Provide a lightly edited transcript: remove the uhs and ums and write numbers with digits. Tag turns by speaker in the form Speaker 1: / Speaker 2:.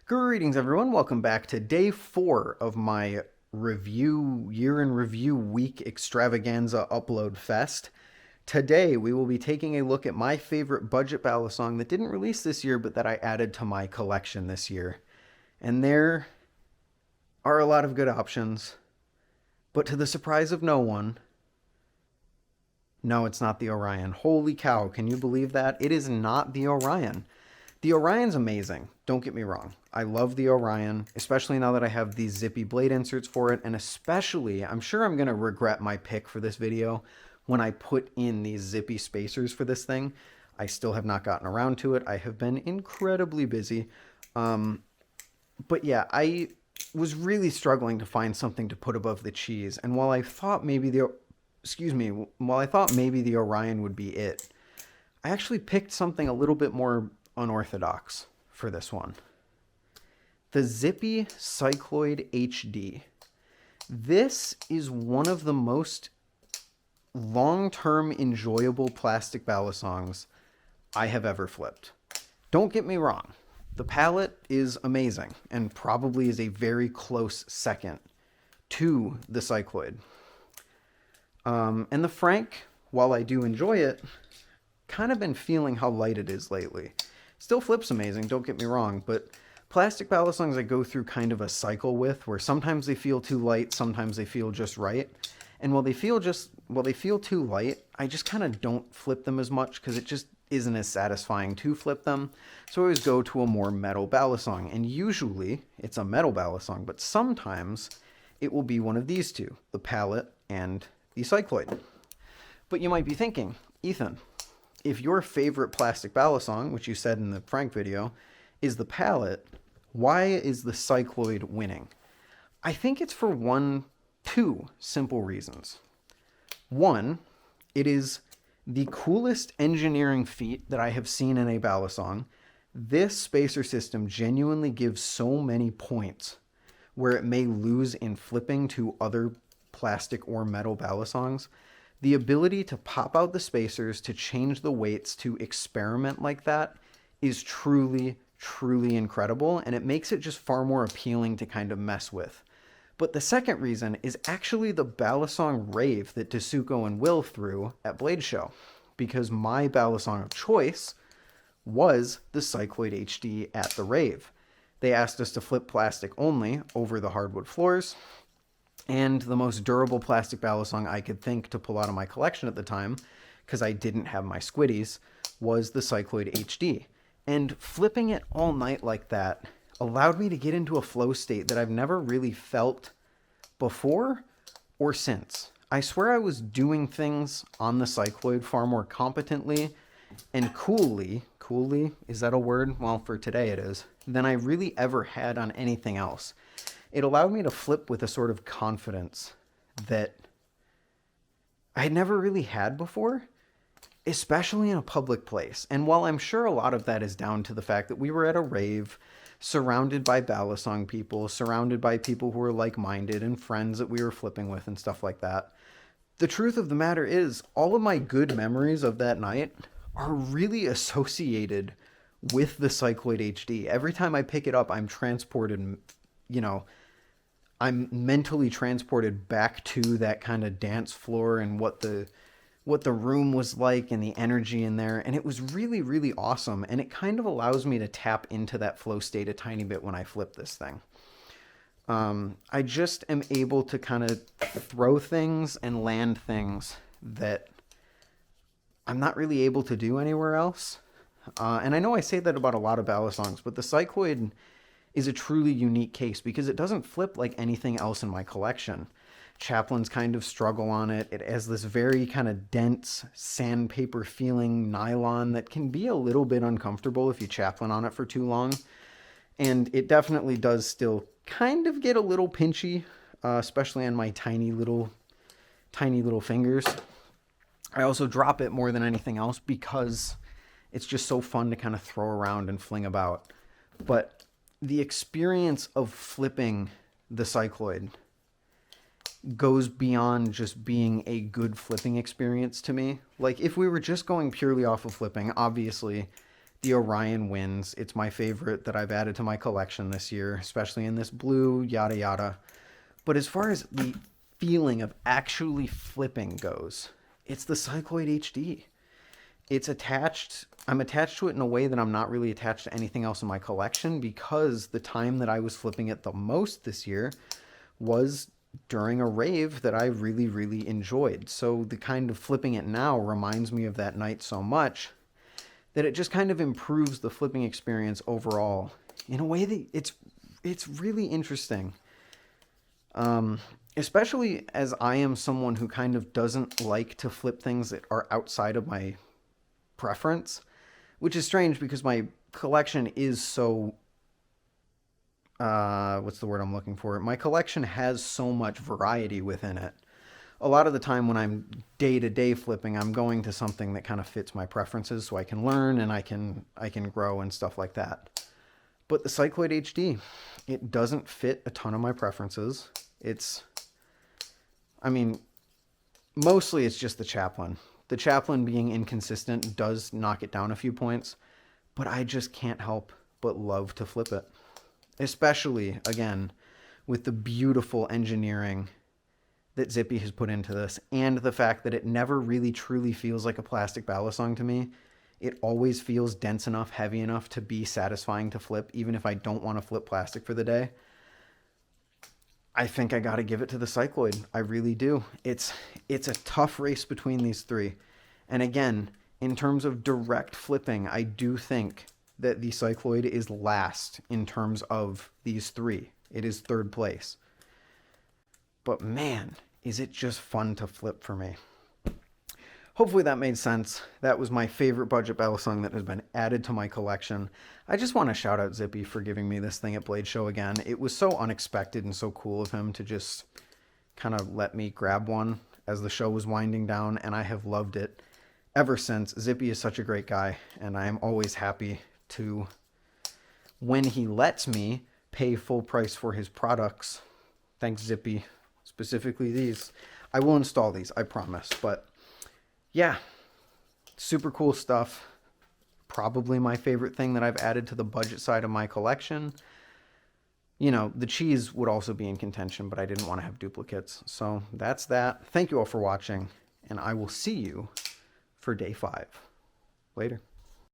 Speaker 1: Greetings, everyone. Welcome back to day 4 of my year in review week extravaganza upload fest. Today, we will be taking a look at my favorite budget ballad song that didn't release this year, but that I added to my collection this year. And there are a lot of good options, but to the surprise of no one, no, it's not the Orion. Holy cow, can you believe that? It is not the Orion. The Orion's amazing, don't get me wrong. I love the Orion, especially now that I have these zippy blade inserts for it, and especially, I'm sure I'm going to regret my pick for this video when I put in these zippy spacers for this thing. I still have not gotten around to it. I have been incredibly busy. But yeah, I was really struggling to find something to put above the cheese, and while I thought maybe the Orion would be it, I actually picked something a little bit more unorthodox for this one. The Zippy Cycloid HD. This is one of the most long-term enjoyable plastic balisongs I have ever flipped. Don't get me wrong, the palette is amazing and probably is a very close second to the Cycloid. And the Frank, while I do enjoy it, kind of been feeling how light it is lately. Still flips amazing, don't get me wrong, but plastic balisongs I go through kind of a cycle with, where sometimes they feel too light, sometimes they feel just right. And while they feel too light, I just kind of don't flip them as much because it just isn't as satisfying to flip them. So I always go to a more metal balisong, and usually it's a metal balisong, but sometimes it will be one of these two, the palette and the Cycloid. But you might be thinking, Ethan, if your favorite plastic balisong, which you said in the Frank video, is the palette, why is the Cycloid winning? I think it's for two simple reasons. One, it is the coolest engineering feat that I have seen in a balisong. This spacer system genuinely gives so many points where it may lose in flipping to other plastic or metal balisongs. The ability to pop out the spacers, to change the weights, to experiment like that is truly incredible, and it makes it just far more appealing to kind of mess with. But the second reason is actually the balisong rave that Dasuko and Will threw at Blade Show, because my balisong of choice was the Cycloid HD at the rave. They asked us to flip plastic only over the hardwood floors, and the most durable plastic balisong I could think to pull out of my collection at the time, because I didn't have my squiddies, was the Cycloid HD. And flipping it all night like that allowed me to get into a flow state that I've never really felt before or since. I swear I was doing things on the Cycloid far more competently and coolly, is that a word? Well, for today it is, than I really ever had on anything else. It allowed me to flip with a sort of confidence that I had never really had before, especially in a public place. And while I'm sure a lot of that is down to the fact that we were at a rave, surrounded by balisong people, surrounded by people who were like-minded and friends that we were flipping with and stuff like that, the truth of the matter is all of my good memories of that night are really associated with the Cycloid HD. Every time I pick it up, I'm transported, I'm mentally transported back to that kind of dance floor and what the room was like and the energy in there. And it was really awesome. And it kind of allows me to tap into that flow state a tiny bit when I flip this thing. I just am able to kind of throw things and land things that I'm not really able to do anywhere else. And I know I say that about a lot of balisongs, but the Cycloid is a truly unique case because it doesn't flip like anything else in my collection. Chaplains kind of struggle on it. It has this very kind of dense sandpaper feeling nylon that can be a little bit uncomfortable if you chaplain on it for too long. And it definitely does still kind of get a little pinchy, especially on my tiny little fingers. I also drop it more than anything else because it's just so fun to kind of throw around and fling about. But the experience of flipping the Cycloid goes beyond just being a good flipping experience to me. Like, if we were just going purely off of flipping, obviously The Orion wins. It's my favorite that I've added to my collection this year, especially in this blue, yada yada. But as far as the feeling of actually flipping goes, it's the Cycloid HD. It's attached, I'm attached to it in a way that I'm not really attached to anything else in my collection, because the time that I was flipping it the most this year was during a rave that I really, really enjoyed. So the kind of flipping it now reminds me of that night so much that it just kind of improves the flipping experience overall in a way that it's really interesting. Especially as I am someone who kind of doesn't like to flip things that are outside of my preference, which is strange because my collection is so what's the word I'm looking for? My collection has so much variety within it. A lot of the time when I'm day to day flipping, I'm going to something that kind of fits my preferences so I can learn and I can grow and stuff like that. But the Cycloid HD, it doesn't fit a ton of my preferences. I mean, mostly it's just the Chaplain. The Chaplain being inconsistent does knock it down a few points, but I just can't help but love to flip it. Especially, again, with the beautiful engineering that Zippy has put into this, and the fact that it never really truly feels like a plastic balisong to me. It always feels dense enough, heavy enough to be satisfying to flip, even if I don't want to flip plastic for the day. I think I got to give it to the Cycloid. I really do. It's a tough race between these three. And again, in terms of direct flipping, I do think that the Cycloid is last in terms of these three. It is third place. But man, is it just fun to flip for me. Hopefully that made sense. That was my favorite budget balisong that has been added to my collection. I just want to shout out Zippy for giving me this thing at Blade Show again. It was so unexpected and so cool of him to just kind of let me grab one as the show was winding down, and I have loved it ever since. Zippy is such a great guy, and I am always happy to, when he lets me, pay full price for his products. Thanks, Zippy. Specifically these. I will install these, I promise. But yeah, super cool stuff. Probably my favorite thing that I've added to the budget side of my collection. You know, the cheese would also be in contention, but I didn't want to have duplicates. So that's that. Thank you all for watching, and I will see you for day 5. Later.